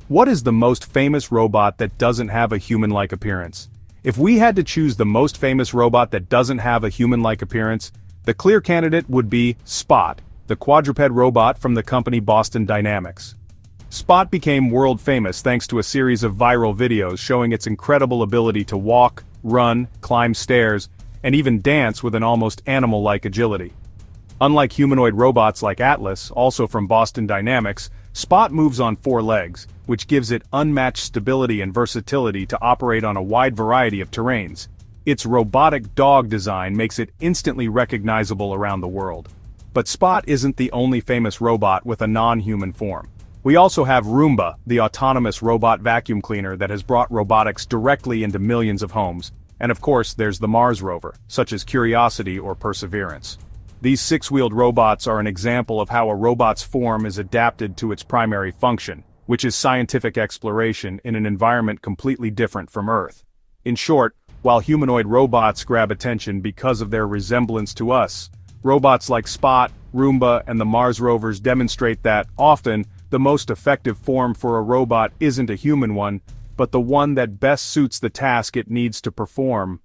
What is the most famous robot that doesn't have a human-like appearance? If we had to choose the most famous robot that doesn't have a human-like appearance, the clear candidate would be Spot, the quadruped robot from the company Boston Dynamics. Spot became world famous thanks to a series of viral videos showing its incredible ability to walk, run, climb stairs, and even dance with an almost animal-like agility. Unlike humanoid robots like Atlas, also from Boston Dynamics, Spot moves on 4 legs, which gives it unmatched stability and versatility to operate on a wide variety of terrains. Its robotic dog design makes it instantly recognizable around the world. But Spot isn't the only famous robot with a non-human form. We also have Roomba, the autonomous robot vacuum cleaner that has brought robotics directly into millions of homes. And of course there's the Mars Rover, such as Curiosity or Perseverance. These 6-wheeled robots are an example of how a robot's form is adapted to its primary function, which is scientific exploration in an environment completely different from Earth. In short, while humanoid robots grab attention because of their resemblance to us, robots like Spot, Roomba, and the Mars rovers demonstrate that, often, the most effective form for a robot isn't a human one, but the one that best suits the task it needs to perform.